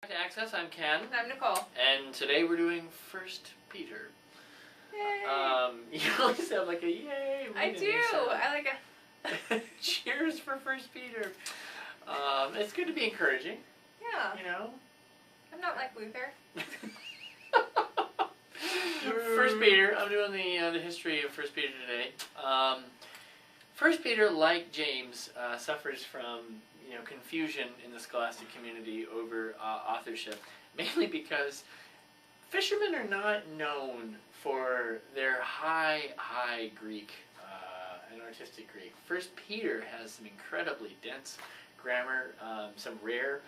To Access, I'm Ken. I'm Nicole. And today we're doing First Peter. Yay! You always have like a yay. I do. I like a cheers for First Peter. It's good to be encouraging. yeah. You know. I'm not like Luther. First Peter. I'm doing the history of First Peter today. First Peter, like James, suffers from confusion in the scholastic community over authorship, mainly because fishermen are not known for their high Greek and artistic Greek. First Peter has some incredibly dense grammar, some rare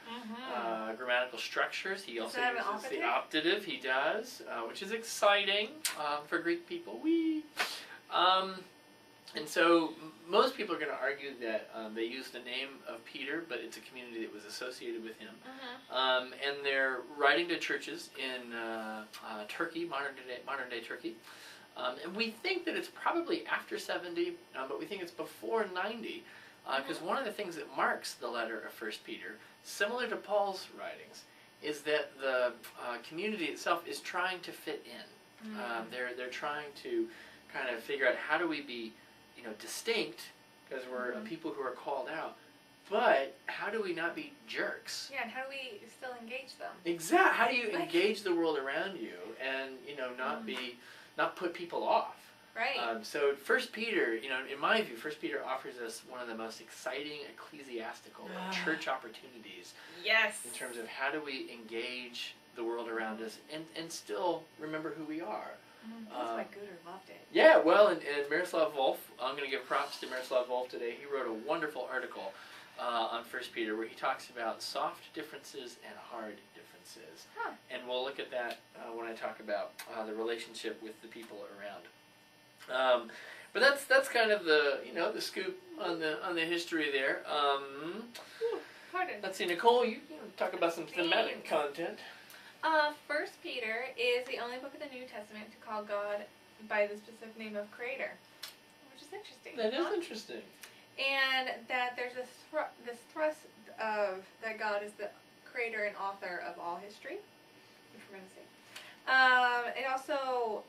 grammatical structures. He also uses the optative. He does, which is exciting for Greek people. And so most people are going to argue that they use the name of Peter, but it's a community that was associated with him. And they're writing to churches in Turkey, modern day Turkey. And we think that it's probably after 70, but we think it's before 90, because one of the things that marks the letter of 1 Peter, similar to Paul's writings, is that the community itself is trying to fit in. They're trying to kind of figure out how do we be distinct, because we're people who are called out, but how do we not be jerks? Yeah, and how do we still engage them? Exactly. How do you engage the world around you and not put people off? Right. So 1 Peter, in my view, 1 Peter offers us one of the most exciting ecclesiastical church opportunities. Yes. In terms of how do we engage the world around us and still remember who we are. That's why Guder loved it. Yeah, well, and Miroslav Volf, I'm going to give props to Miroslav Volf today. He wrote a wonderful article on 1 Peter where he talks about soft differences and hard differences. And we'll look at that when I talk about the relationship with the people around. But that's kind of the the scoop on the history there. Let's see, Nicole, you talk about some thematic content. 1 Peter is the only book of the New Testament to call God by the specific name of Creator, which is interesting. That is interesting. And that there's this thrust of that God is the creator and author of all history, which we're going to see. It also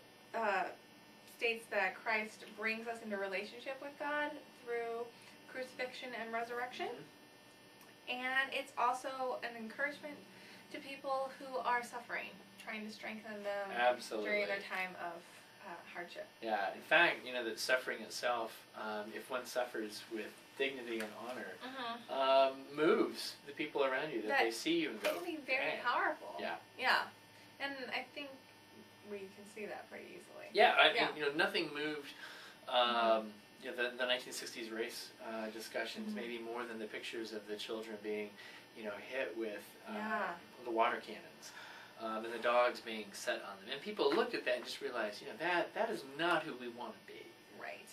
states that Christ brings us into relationship with God through crucifixion and resurrection. And it's also an encouragement to people who are suffering, trying to strengthen them during their time of hardship. Yeah, in fact, that suffering itself, if one suffers with dignity and honor, moves the people around you, that they see you and go, can be very powerful. Yeah. Yeah. And I think we can see that pretty easily. Yeah, nothing moved the 1960s race discussions maybe more than the pictures of the children being hit with the water cannons and the dogs being set on them. And people looked at that and just realized, that is not who we want to be. Right.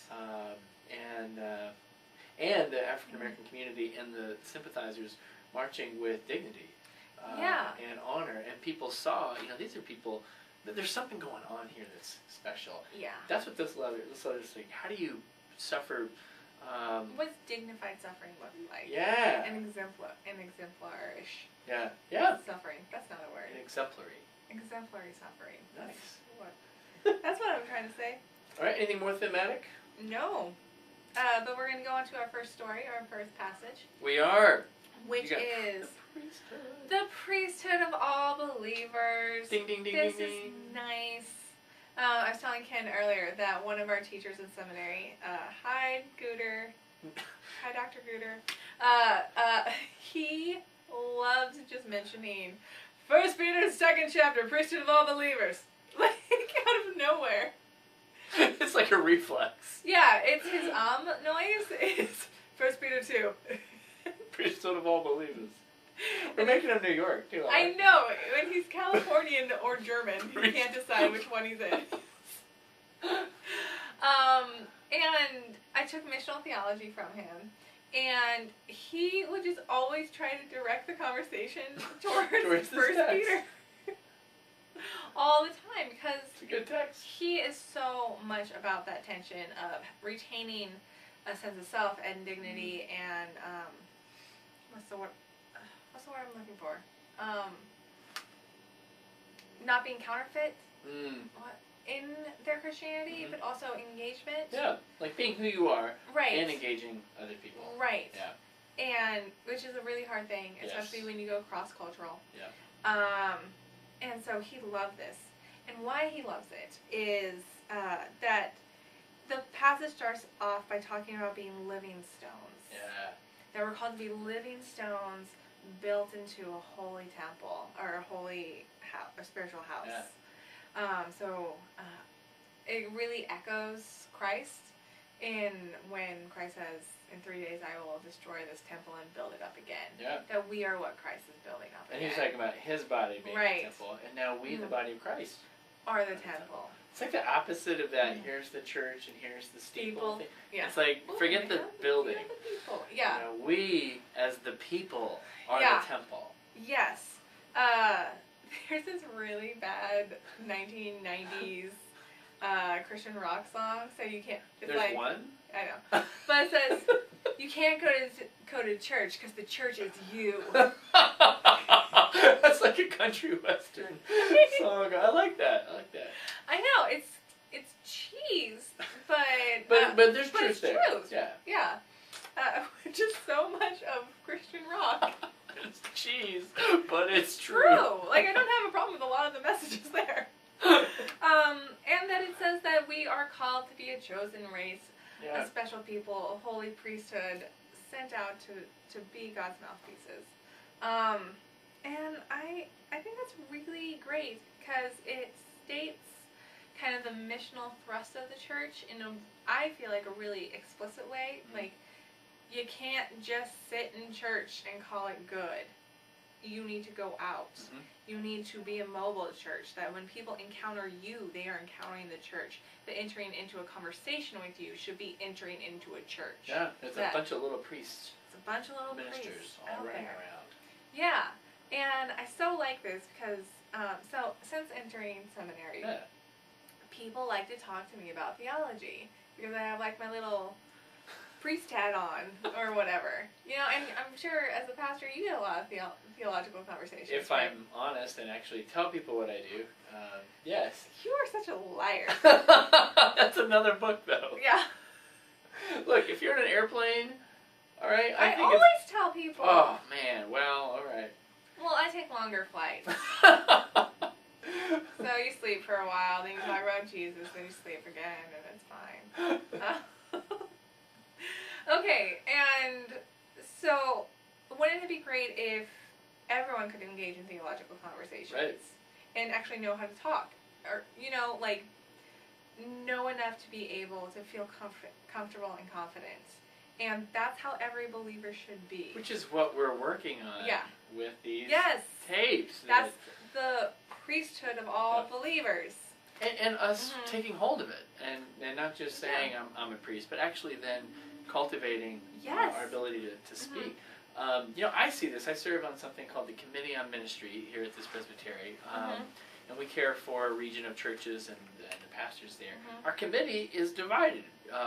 And the African American community and the sympathizers marching with dignity and honor. And people saw, these are people, there's something going on here that's special. Yeah. That's what this letter is saying. How do you suffer? What's dignified suffering look like? Yeah. An exemplarish. Yeah. Suffering. That's not a word. An exemplary. Exemplary suffering. Nice. That's what I'm trying to say. All right. Anything more thematic? No. But we're going to go on to our first story, our first passage. We are. Which is the priesthood of all believers. Ding, ding, ding, this ding, is ding. nice. I was telling Ken earlier that one of our teachers in seminary, hi Guder, hi Dr. Guder, he loves just mentioning 1 Peter's 2nd chapter, priesthood of all believers, like out of nowhere. It's like a reflex. Yeah, it's his noise. It's 1 Peter 2. Priesthood of all believers. We're making him New York, too. I know. When he's Californian or German, he can't decide which one he's in. And I took missional theology from him, and he would just always try to direct the conversation towards 1 Peter. All the time, because it's a good text. He is so much about that tension of retaining a sense of self and dignity and what's the word I'm looking for? not being counterfeit Mm. in their Christianity, but also engagement. Yeah, like being who you are Right. and engaging other people. Right. Yeah. And which is a really hard thing, especially Yes. when you go cross-cultural. Yeah. And so he loved this. And why he loves it is that the passage starts off by talking about being living stones. Yeah. That we're called to be living stones built into a holy temple or a holy house, a spiritual house. Yeah. It really echoes Christ in when Christ says, "In 3 days I will destroy this temple and build it up again." Yeah. That we are what Christ is building up And again. he's talking about his body being Right. the temple, and now we, the body of Christ, are the temple. It's like the opposite of that. Here's the church and here's the steeple. Thing. Yeah. It's like, forget the building. Yeah. You know, we, as the people, are Yeah. the temple. Yes. There's this really bad 1990s Christian rock song, so you can't. It's There's like, one? I know. But it says, you can't go to church because the church is you. That's like a country western song. I like that. I know, it's cheese, but But there's but truth it's there. truth. Yeah. Which is so much of Christian rock. It's cheese, but it's True. Like, I don't have a problem with a lot of the messages there. And that it says that we are called to be a chosen race, Yeah. a special people, a holy priesthood, sent out to be God's mouthpieces. And I think that's really great because it states kind of the missional thrust of the church in a, I feel like, a really explicit way. Like, you can't just sit in church and call it good. You need to go out. Mm-hmm. You need to be a mobile church, that when people encounter you, they are encountering the church. That entering into a conversation with you should be entering into a church. Yeah, it's a bunch of little priests. It's a bunch of little ministers priests all out running there. around. Yeah, and I so like this because, so since entering seminary, Yeah. people like to talk to me about theology because I have like my little priest hat on or whatever. You know, and I'm sure as a pastor you get a lot of theological conversations. If right? I'm honest and actually tell people what I do, yes. You are such a liar. That's another book, though. Yeah. Look, if you're in an airplane, all right, I think always tell people. Oh man, well, all right. Well, I take longer flights. So you sleep for a while, then you talk about Jesus, then you sleep again, and it's fine. Okay, and so wouldn't it be great if everyone could engage in theological conversations? Right. And actually know how to talk? Or, you know, like, know enough to be able to feel comfortable and confident. And that's how every believer should be. Which is what we're working on with these tapes. That's the priesthood of all believers. And us taking hold of it. And not just saying I'm a priest, but actually then cultivating our ability to speak. You know, I see this. I serve on something called the Committee on Ministry here at this presbytery. And we care for a region of churches and the pastors there. Our committee is divided.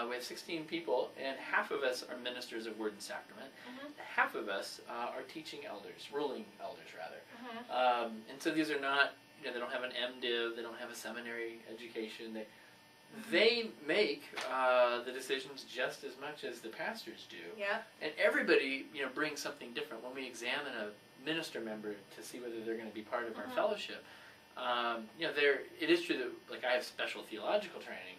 We have 16 people, and half of us are ministers of Word and Sacrament. Half of us are teaching elders, ruling elders, rather. And so these are not, you know, they don't have an MDiv, they don't have a seminary education. They make the decisions just as much as the pastors do. Yeah. And everybody, you know, brings something different. When we examine a minister member to see whether they're going to be part of our fellowship, you know, it is true that, like, I have special theological training,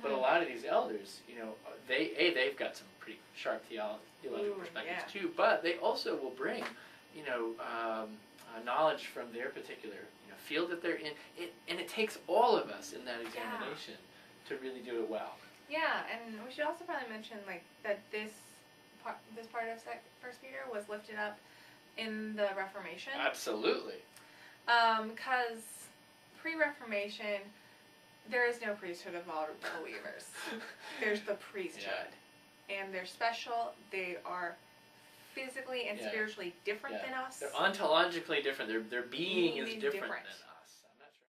but a lot of these elders, you know, they've got some pretty sharp theological perspectives too, but they also will bring, you know, knowledge from their particular, you know, field that they're in. And it takes all of us in that examination to really do it well. Yeah, and we should also probably mention, like, that this part of 1 Peter was lifted up in the Reformation. Absolutely. Because pre-Reformation, there is no priesthood of all believers. There's the priesthood. And they're special. They are physically and spiritually different than us. They're ontologically different. Their being is different than us.